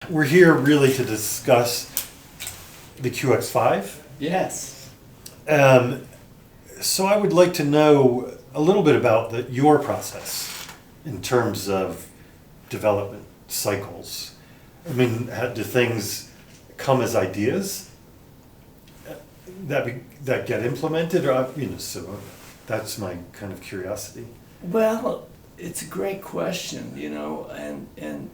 we're here really to discuss the QX-5. Yes. So I would like to know a little bit about your process in terms of development cycles. I mean, do things come as ideas that get implemented, or so that's my kind of curiosity. Well, it's a great question, and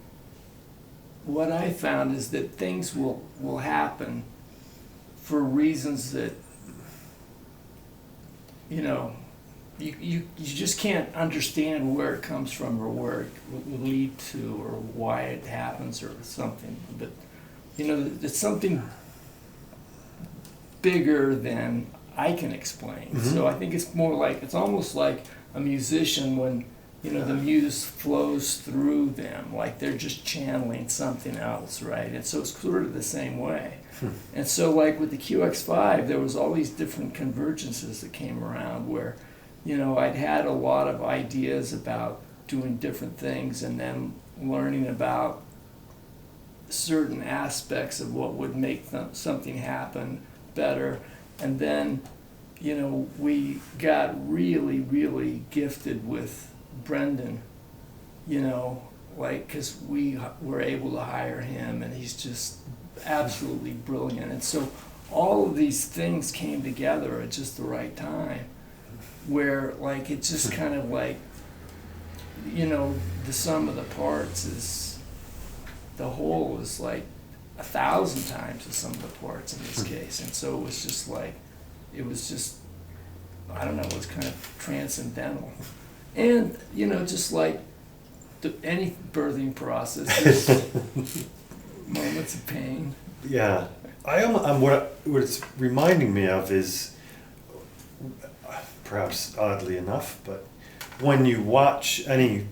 what I found is that things will happen for reasons that you just can't understand where it comes from or where it will lead to or why it happens or something. But it's something bigger than I can explain. Mm-hmm. So I think it's almost like a musician when the muse flows through them, like they're just channeling something else, right? And so it's sort of the same way. And so like with the QX-5, there was all these different convergences that came around where, I'd had a lot of ideas about doing different things and then learning about certain aspects of what would make something happen better. And then, we got really, really gifted with Brendan, because we were able to hire him, and he's just absolutely brilliant. And so all of these things came together at just the right time, where it's just kind of the sum of the parts is, the whole is like 1,000 times the sum of the parts in this case. And so it was just I don't know, it was kind of transcendental. And, just like any birthing process, there's moments of pain. Yeah. What it's reminding me of is, perhaps oddly enough, but when you watch any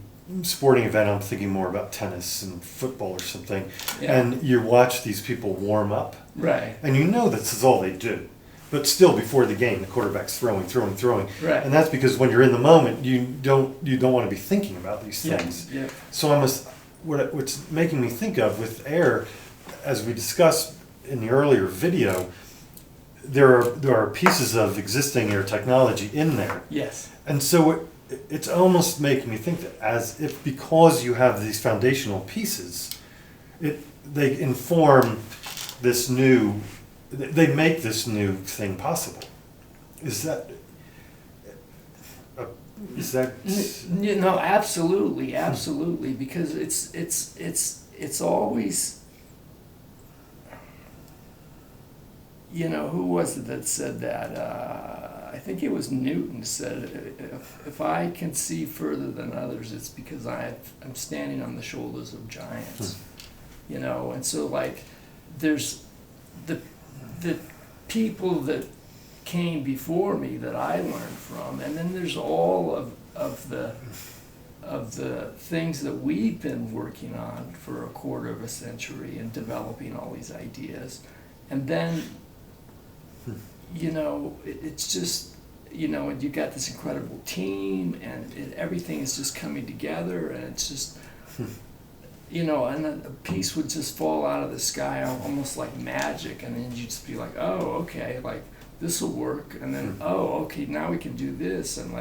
sporting event, I'm thinking more about tennis and football or something, and you watch these people warm up. Right. And this is all they do. But still, before the game, the quarterback's throwing. Right. And that's because when you're in the moment, you don't want to be thinking about these things. Yeah. So what's making me think of with Ayre, as we discussed in the earlier video, there are pieces of existing Ayre technology in there. Yes. And so it's almost making me think that as if because you have these foundational pieces, they inform this new. They make this new thing possible. Is that? Absolutely, because it's always, who was it that said that? I think it was Newton said, if I can see further than others, it's because I'm standing on the shoulders of giants. And so there's the people that came before me that I learned from, and then there's all of the things that we've been working on for a quarter of a century and developing all these ideas. And then it's just and you got this incredible team, and everything is just coming together, and it's just and then a piece would just fall out of the sky almost like magic, and then you'd just be like, oh, okay, this will work, and then oh, okay, now we can do this, and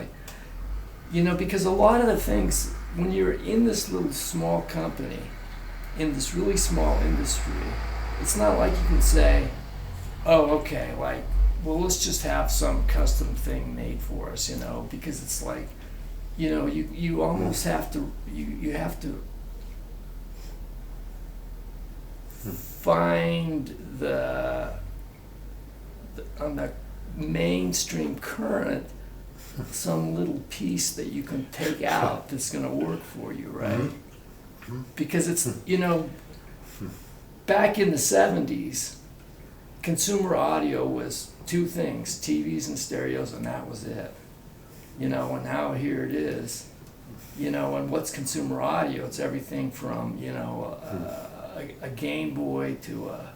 because a lot of the things, when you're in this little small company in this really small industry, it's not like you can say, oh, okay, well, let's just have some custom thing made for us, because it's you almost have to you have to find on the mainstream current some little piece that you can take out that's going to work for you, right? Mm-hmm. Because it's back in the 70s, consumer audio was two things: TVs and stereos, and that was it. And now here it is. And what's consumer audio? It's everything from a Game Boy to a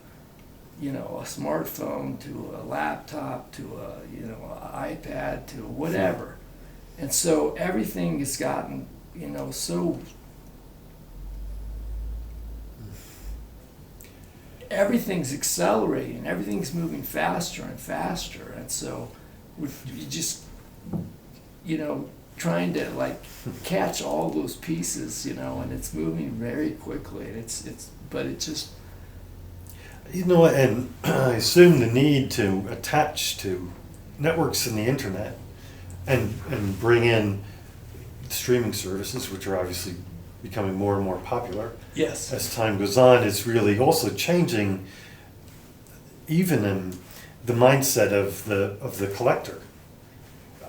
smartphone to a laptop to an iPad to whatever. And so everything has gotten so everything's accelerating, everything's moving faster and faster, and so you just, trying to like catch all those pieces, and it's moving very quickly, and but it just. And I assume the need to attach to networks in the internet and bring in streaming services, which are obviously becoming more and more popular. Yes. As time goes on, it's really also changing even in the mindset of the collector.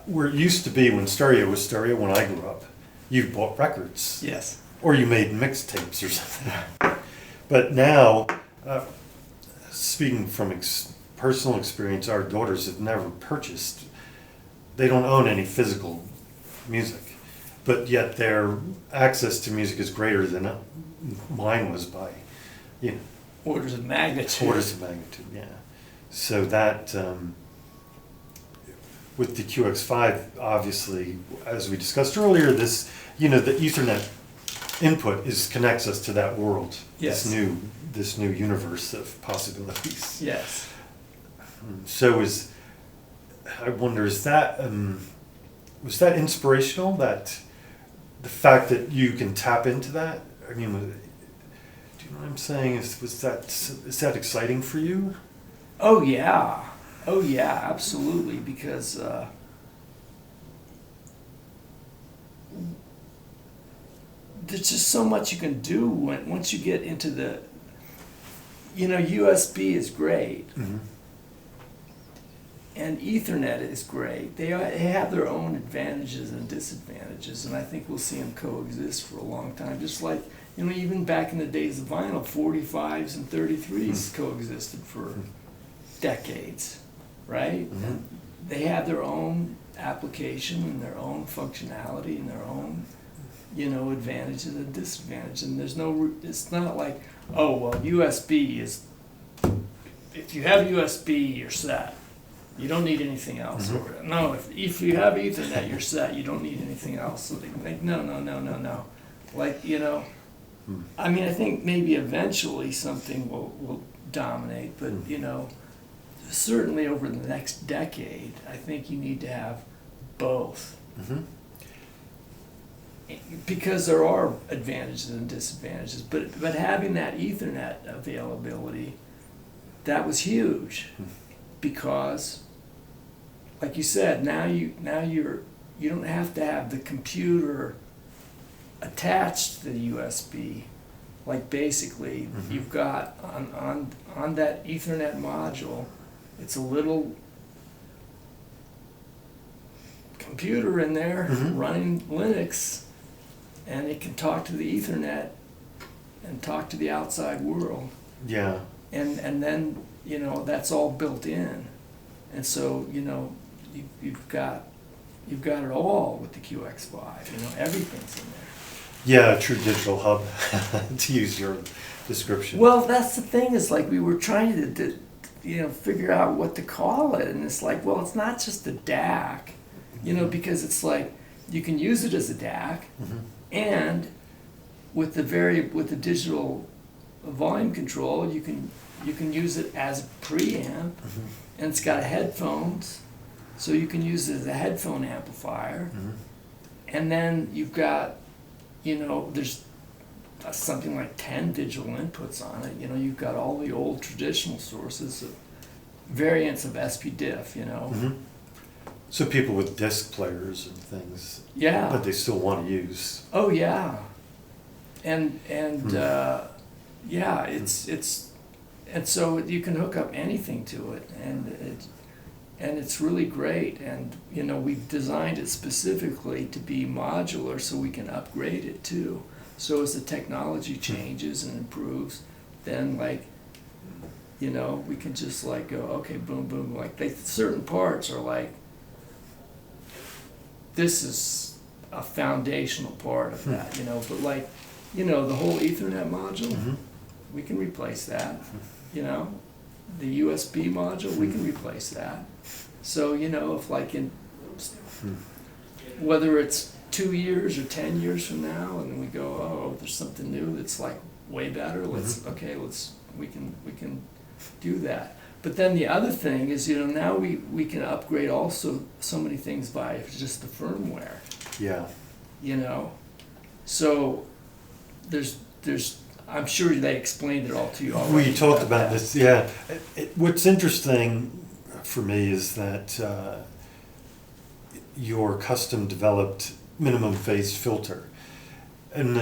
Where it used to be when stereo was stereo, when I grew up, you bought records. Yes. Or you made mixtapes or something. But now, speaking from personal experience, our daughters have never purchased, they don't own any physical music. But yet their access to music is greater than mine was by, orders of magnitude. Orders of magnitude, yeah. So that, with the QX-5, obviously, as we discussed earlier, this, the Ethernet input connects us to that world. Yes. This new universe of possibilities. Yes. So I wonder, was that inspirational? That the fact that you can tap into that? I mean, do you know what I'm saying? Is that exciting for you? Oh yeah, absolutely. Because there's just so much you can do once you get into the. USB is great. Mm-hmm. And Ethernet is great. They have their own advantages and disadvantages, and I think we'll see them coexist for a long time. Just like, even back in the days of vinyl, 45s and 33s coexisted for decades, right? Mm-hmm. And they have their own application and their own functionality and their own, advantages and disadvantages. And it's not like, oh, well, USB is, if you have USB, you're set. You don't need anything else. Mm-hmm. Or, no, if you have Ethernet, you're set. You don't need anything else. So they think, no. Like, I mean, I think maybe eventually something will dominate, but, certainly over the next decade, I think you need to have both. Mm-hmm. Because there are advantages and disadvantages, but having that Ethernet availability, that was huge. Because, like you said, now you don't have to have the computer attached to the USB. Like basically, you've got on that Ethernet module, it's a little computer in there running Linux, and it can talk to the Ethernet and talk to the outside world. Yeah. And then, that's all built in. And so, you've got it all with the QX-5. Everything's in there. Yeah, a true digital hub, to use your description. Well, that's the thing, is like we were trying to figure out what to call it, and it's like, well, it's not just a DAC, because it's like you can use it as a DAC, and with the digital volume control, you can use it as a preamp, and it's got headphones, so you can use it as a headphone amplifier, and then you've got, there's something like 10 digital inputs on it. You've got all the old traditional sources of variants of SP-Diff, So people with disc players and things, Yeah. but they still want to use. Oh yeah. And yeah, and so you can hook up anything to it, and it's really great. And we've designed it specifically to be modular, so we can upgrade it too. So as the technology changes and improves, then we can just go, okay, boom, boom. Certain parts are like, this is a foundational part of that, but the whole Ethernet module, we can replace that, the USB module, we can replace that. So, if whether it's 2 years or 10 years from now, and we go, oh, there's something new that's way better, let's we can do that. But then the other thing is, now we can upgrade also so many things by just the firmware. Yeah. So there's I'm sure they explained it all to you already. We talked about this, yeah. What's interesting for me is that your custom developed minimum phase filter, and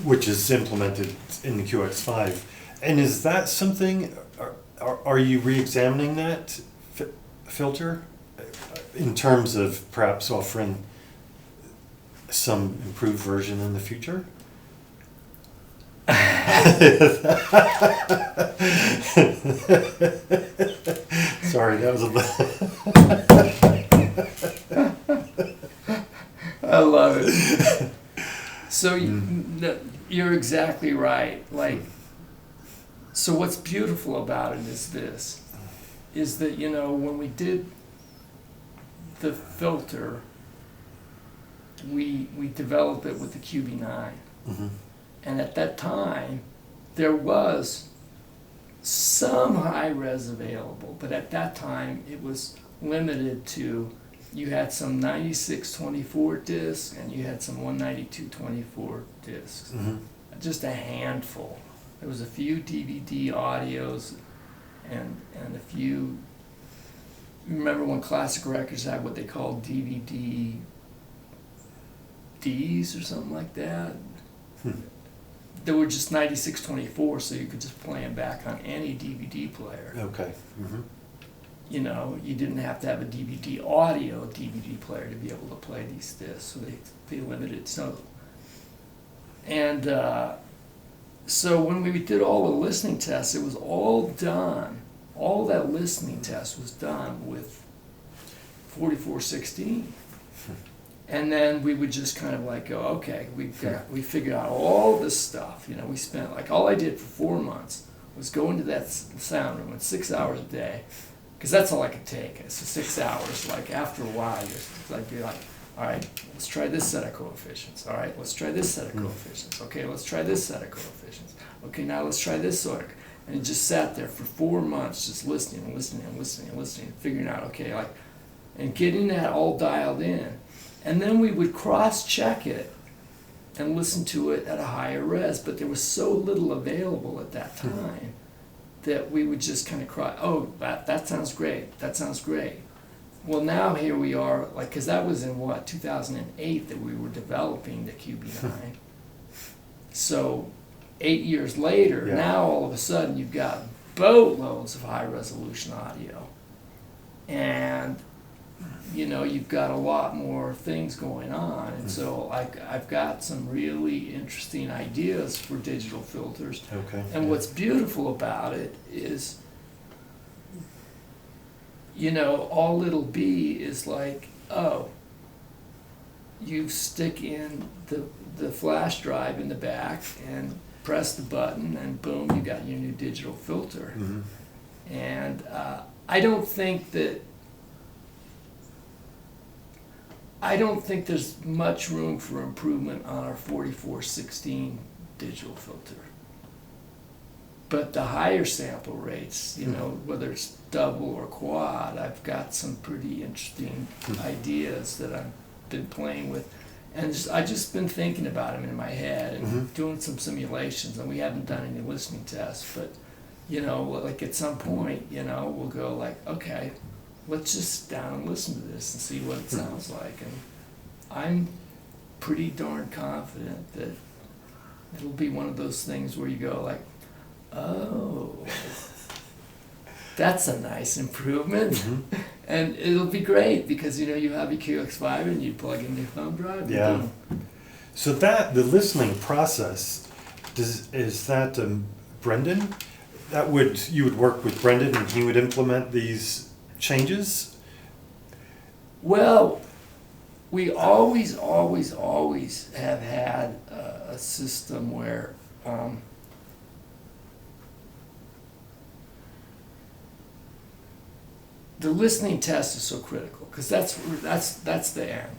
which is implemented in the QX-5. And is that something, are you re-examining that filter in terms of perhaps offering some improved version in the future? Sorry, that was I love it. So you're exactly right. So what's beautiful about it is this, is that, when we did the filter, we developed it with the QB9. Mm-hmm. And at that time, there was some high-res available, but at that time, it was limited to, you had some 9624 discs and you had some 19224 discs. Mm-hmm. Just a handful. There was a few DVD audios and a few, remember when Classic Records had what they called DVD Ds or something like that? They were just 9624, so you could just play them back on any DVD player. Okay. Mm-hmm. You didn't have to have a DVD audio DVD player to be able to play these discs, so they limited. So when we did all the listening tests, it was all done. All that listening test was done with 4416. And then we would just kind of go, okay, we figured out all this stuff. We spent, all I did for 4 months was go into that sound room, 6 hours a day, because that's all I could take. So 6 hours. After a while, I'd be like, all right, let's try this set of coefficients. All right, let's try this set of coefficients. Okay, let's try this set of coefficients. Okay, now let's try this sort of. And it just sat there for 4 months, just listening and listening and listening and listening, and figuring out, okay, and getting that all dialed in. And then we would cross-check it and listen to it at a higher res, but there was so little available at that time that we would just kind of cry, oh, that sounds great, that sounds great. Well, now here we are, because that was in 2008 that we were developing the QB9. So 8 years later, now all of a sudden you've got boatloads of high-resolution audio. And you've got a lot more things going on, and so I've got some really interesting ideas for digital filters. Okay. And what's beautiful about it is, all it'll be is you stick in the flash drive in the back and press the button, and boom, you got your new digital filter. Mm-hmm. And I don't think there's much room for improvement on our 4416 digital filter. But the higher sample rates, whether it's double or quad, I've got some pretty interesting ideas that I've been playing with. And I've just been thinking about them in my head and doing some simulations, and we haven't done any listening tests. But, at some point, we'll go okay, let's just sit down and listen to this and see what it sounds like. And I'm pretty darn confident that it'll be one of those things where you go oh, that's a nice improvement. Mm-hmm. And it'll be great because, you have your QX-5 and you plug in your thumb drive. Yeah. So the listening process, is that Brendan? You would work with Brendan and he would implement these changes? Well, we always have had a system where the listening test is so critical, because that's the end.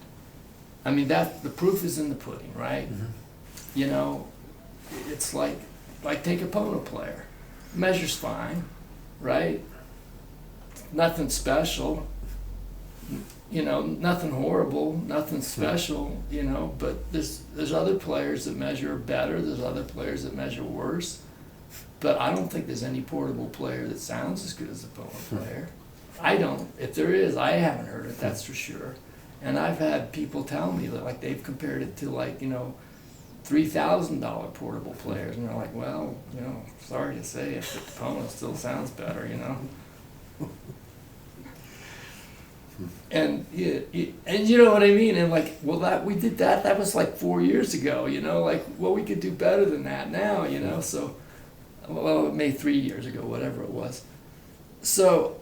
I mean, the proof is in the pudding, right? Mm-hmm. It's like take a Pono player. measures fine, right? Nothing special, nothing horrible, nothing special, but there's other players that measure better, there's other players that measure worse, but I don't think there's any portable player that sounds as good as a Poland player. I don't. If there is, I haven't heard it, that's for sure. And I've had people tell me that, like, they've compared it to, like, $3,000 portable players, and they're like, well, sorry to say it, but the Poland still sounds better, And and you know what I mean? And like, well, we did that was like 4 years ago, like, well, we could do better than that now, so, well, maybe 3 years ago, whatever it was. So,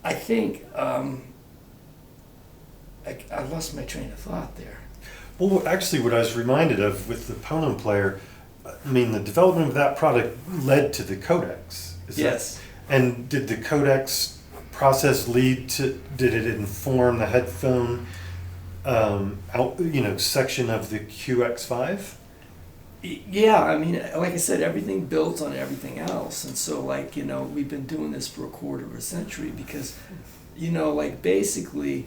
I think, I lost my train of thought there. Well, actually, what I was reminded of with the Poland player, I mean, the development of that product led to the codecs. Yes. And did the codecs process lead to, did it inform the headphone section of the QX-5? Yeah, I mean, like I said, everything builds on everything else. And so, like, we've been doing this for a quarter of a century because, like, basically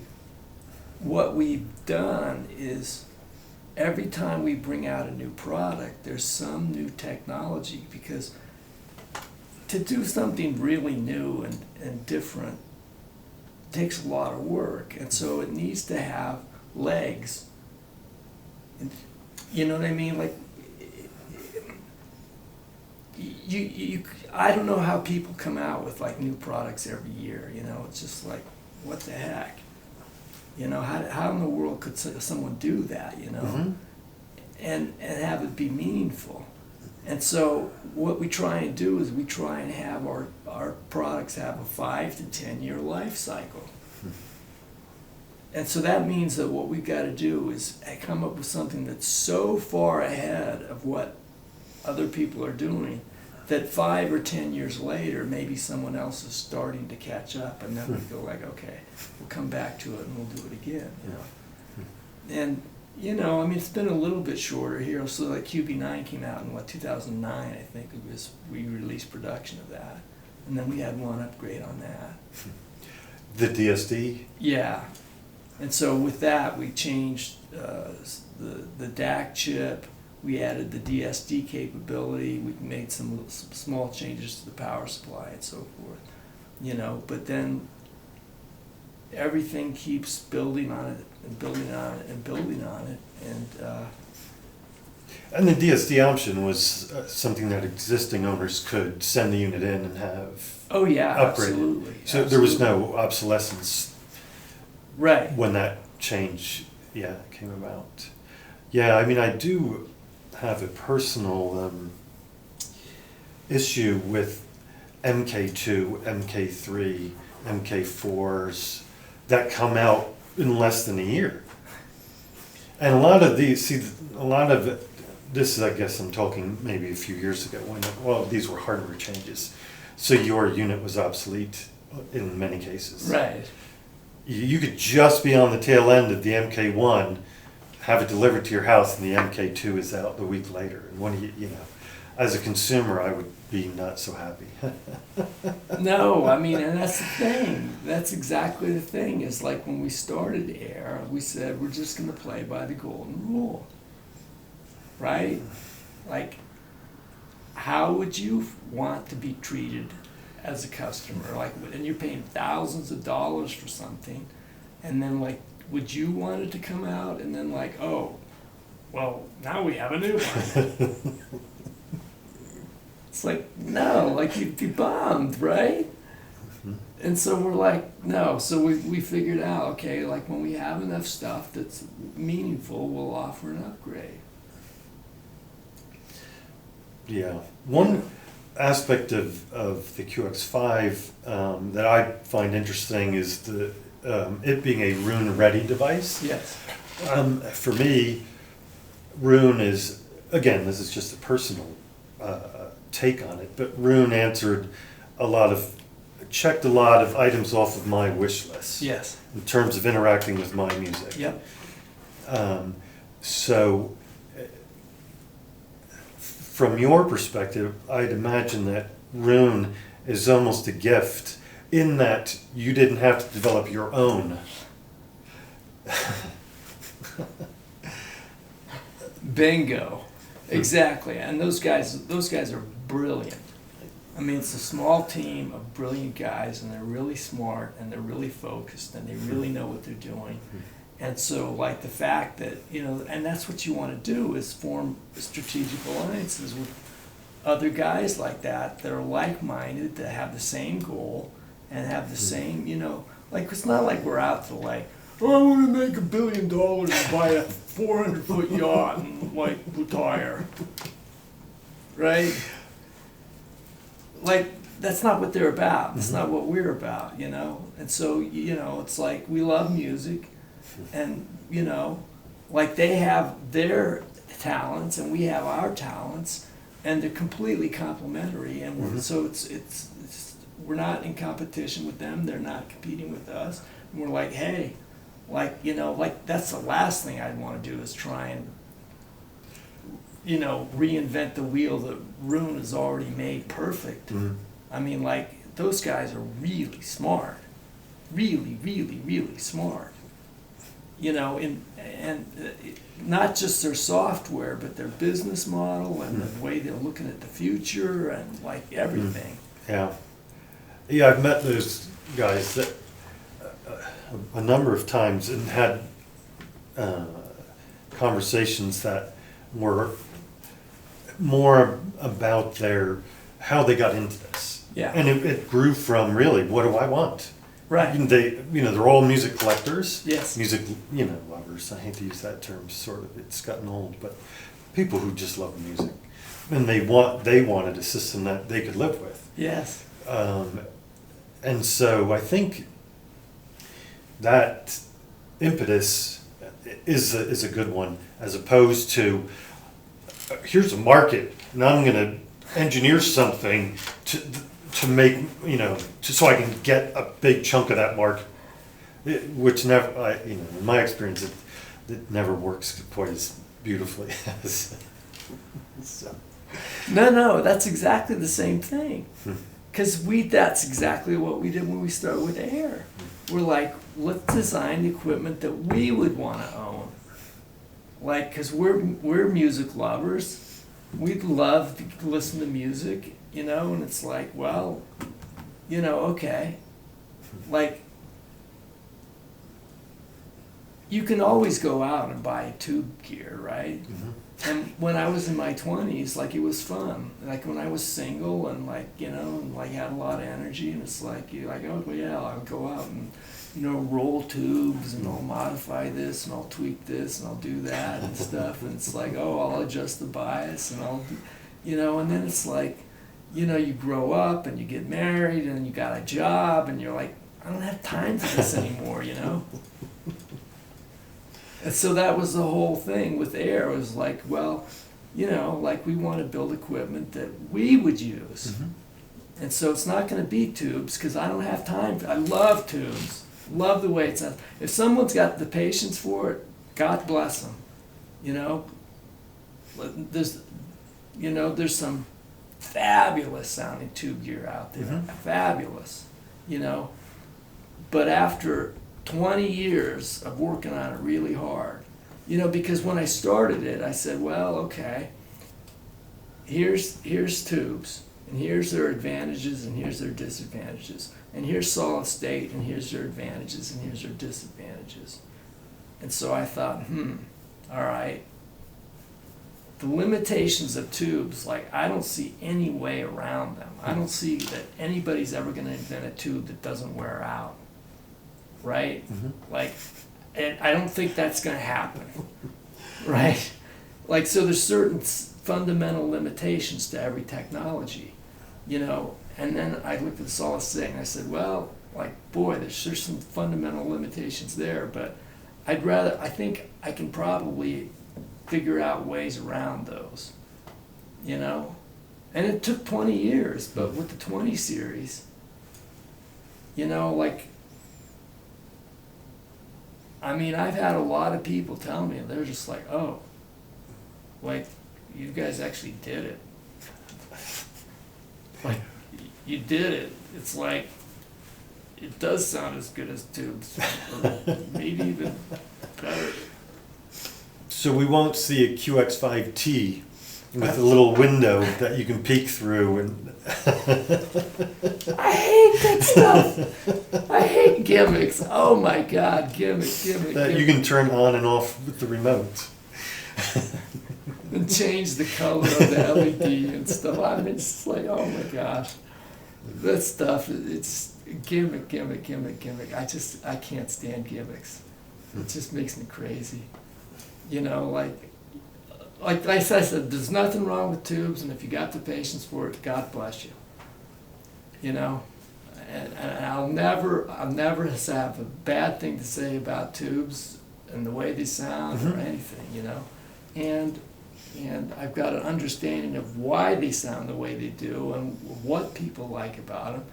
what we've done is every time we bring out a new product, there's some new technology, because to do something really new and different takes a lot of work, and so it needs to have legs. And, you know what I mean? Like, I don't know how people come out with, like, new products every year. It's just like, what the heck? How in the world could someone do that? Mm-hmm. and have it be meaningful? And so what we try and do is we try and have our products have a 5 to 10 year life cycle. And so that means that what we've got to do is come up with something that's so far ahead of what other people are doing that 5 or 10 years later, maybe someone else is starting to catch up, and then we go like, okay, we'll come back to it and we'll do it again. And I mean, it's been a little bit shorter here. So like QB9 came out in 2009, I think it was. We released production of that, and then we had one upgrade on that. The DSD? Yeah, and so with that we changed the DAC chip. We added the DSD capability. We made some small changes to the power supply and so forth. But then everything keeps building on it and building on it and building on it, And the DSD option was something that existing owners could send the unit in and have oh yeah, upgraded. absolutely. So there was no obsolescence, right, when that change came about. Yeah, I mean, I do have a personal issue with MK2, MK3, MK4s that come out in less than a year. And a lot of these, this is, I guess I'm talking maybe a few years ago, when these were hardware changes. So your unit was obsolete in many cases. right. You could just be on the tail end of the MK1, have it delivered to your house, and the MK2 is out the week later. And when as a consumer, I would be not so happy. No, I mean, and that's the thing. That's exactly the thing. Is like when we started Ayre, we said we're just going to play by the golden rule, right? Like, how would you want to be treated as a customer? Like, and you're paying thousands of dollars for something, and then like, would you want it to come out and then like, oh, well, now we have a new one? It's like, no, like, you'd be bummed, right? Mm-hmm. And so we're like, no. So we figured out, okay, like, when we have enough stuff that's meaningful, we'll offer an upgrade. Yeah. One aspect of the QX-5 that I find interesting is the it being a Roon-ready device. Yes. For me, Roon is, again, this is just a personal take on it, but Roon checked a lot of items off of my wish list. Yes. In terms of interacting with my music. Yep. So from your perspective, I'd imagine that Rune is almost a gift in that you didn't have to develop your own. Bingo. Exactly. And those guys are brilliant. I mean, it's a small team of brilliant guys, and they're really smart, and they're really focused, and they really know what they're doing. And so, like, the fact that, you know, and that's what you want to do, is form strategic alliances with other guys like that are like-minded, that have the same goal, and have the same, you know, like, it's not like we're out to, like, oh, I want to make $1 billion and buy a 400-foot yacht and, like, retire. Right? Like, that's not what they're about. That's not what we're about, you know? And so, you know, it's like, we love music, and, you know, like, they have their talents and we have our talents, and they're completely complementary, and we're, so it's we're not in competition with them, they're not competing with us, and we're like, hey, like, you know, like, that's the last thing I'd want to do, is try and, you know, reinvent the wheel that Rune has already made perfect. I mean, like, those guys are really smart, really, really, really smart. You know, and not just their software, but their business model and the way they're looking at the future and, like, everything. Yeah. Yeah, I've met those guys that a number of times, and had conversations that were more about how they got into this. Yeah. And it grew from, really, what do I want? Right. And they're all music collectors. Yes. Music, lovers. I hate to use that term, sort of, it's gotten old, but people who just love music. And they wanted a system that they could live with. Yes. And so I think that impetus is a good one, as opposed to, here's a market, and I'm going to engineer something to make, so I can get a big chunk of that market, which never, in my experience, it never works quite as beautifully as. So. No, that's exactly the same thing. Because that's exactly what we did when we started with Ayre. We're like, let's design the equipment that we would want to own. Like, because we're music lovers. We'd love to listen to music, and it's like, well, okay. Like, you can always go out and buy tube gear, right? And when I was in my 20s, like, it was fun. Like, when I was single and, like, and, like, had a lot of energy, and it's like, you're like, oh, well, yeah, I'll go out and, roll tubes, and I'll modify this, and I'll tweak this, and I'll do that and stuff. And it's like, oh, I'll adjust the bias, and I'll, and then it's like, you grow up and you get married and you got a job, and you're like, I don't have time for this anymore, And so that was the whole thing with Ayre. It was like, well, like, we want to build equipment that we would use. And so it's not going to be tubes, because I don't have time. I love tubes. Love the way it sounds. If someone's got the patience for it, God bless them. There's some fabulous sounding tube gear out there. Fabulous. But after 20 years of working on it really hard, because when I started it, I said, well, okay, here's tubes, and here's their advantages, and here's their disadvantages, and here's solid state, and here's their advantages, and here's their disadvantages. And so I thought, all right, the limitations of tubes, like, I don't see any way around them. I don't see that anybody's ever going to invent a tube that doesn't wear out. Right? Like, and I don't think that's going to happen. Right? Like, so there's certain fundamental limitations to every technology, and then I looked at the solid state and I said, well, like, boy, there's some fundamental limitations there, but I think I can probably figure out ways around those, and it took 20 years, but with the 20 series, like, I mean, I've had a lot of people tell me, they're just like, oh, like, you guys actually did it. like, you did it. It's like, it does sound as good as tubes, or maybe even better. So we won't see a QX-5T with a little window that you can peek through and I hate that stuff. I hate gimmicks. Oh my God, gimmick. that you can turn on and off with the remote. And change the color of the LED and stuff. I mean, it's like, oh my gosh. That stuff, it's gimmick. I can't stand gimmicks. It just makes me crazy. You know, like I said, there's nothing wrong with tubes, and if you got the patience for it, God bless you. You know, and I'll never have a bad thing to say about tubes and the way they sound or anything, you know. And I've got an understanding of why they sound the way they do and what people like about them.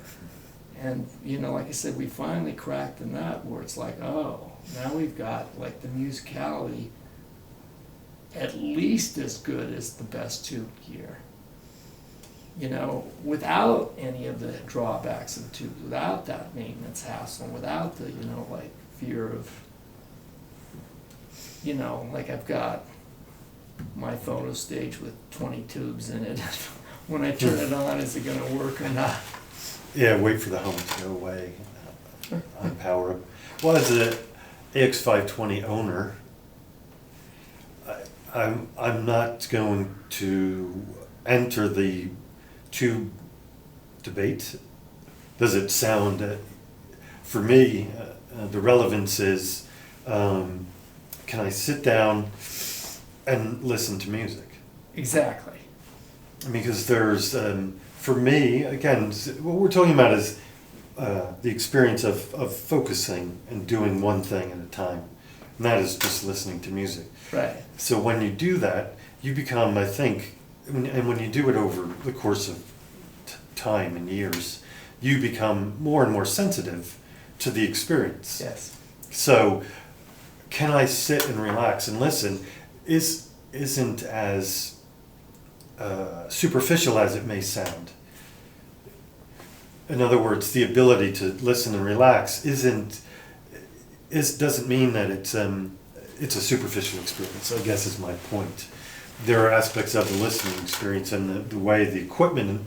And, you know, like I said, we finally cracked the nut where it's like, oh, now we've got like the musicality at least as good as the best tube gear. You know, without any of the drawbacks of tubes, without that maintenance hassle, without the, you know, like fear of, you know, like I've got my photo stage with 20 tubes in it. When I turn it on, is it going to work or not? Yeah, wait for the hum to go away. On power up. Well, as an AX520 owner, I'm not going to enter the tube debate. Does it sound? For me, the relevance is, can I sit down and listen to music? Exactly. Because there's, for me, again, what we're talking about is the experience of focusing and doing one thing at a time. And that is just listening to music. Right. So when you do that, you become, I think, and when you do it over the course of time and years, you become more and more sensitive to the experience. Yes. So, can I sit and relax and listen? Isn't as superficial as it may sound. In other words, the ability to listen and relax doesn't mean that it's a superficial experience, I guess is my point. There are aspects of the listening experience and the way the equipment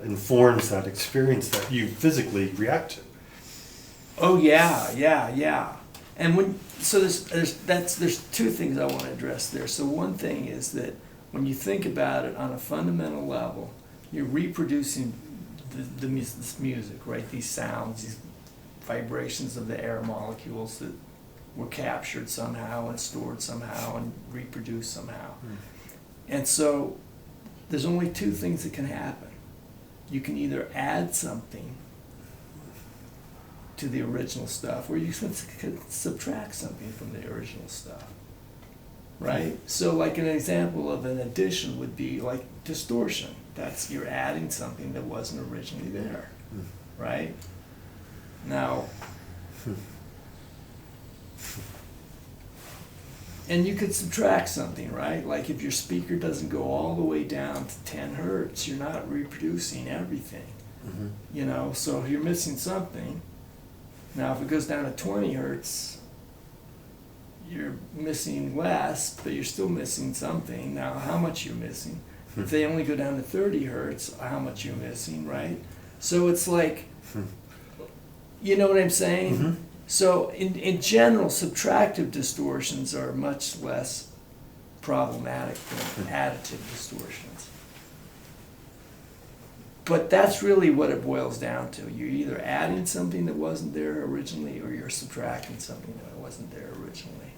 informs that experience that you physically react to. Oh yeah. And there's two things I want to address there. So one thing is that when you think about it on a fundamental level, you're reproducing this music, right? These sounds, these vibrations of the air molecules that were captured somehow and stored somehow and reproduced somehow. And so there's only two things that can happen. You can either add something to the original stuff, or you can subtract something from the original stuff, right? So like an example of an addition would be like distortion. That's, you're adding something that wasn't originally there, right? Now, and you could subtract something, right? Like if your speaker doesn't go all the way down to 10 hertz, you're not reproducing everything, you know? So if you're missing something, now if it goes down to 20 hertz, you're missing less, but you're still missing something. Now how much you're missing? If they only go down to 30 hertz, how much you're missing, right? So it's like, you know what I'm saying? So in general, subtractive distortions are much less problematic than additive distortions. But that's really what it boils down to. You're either adding something that wasn't there originally, or you're subtracting something that wasn't there originally.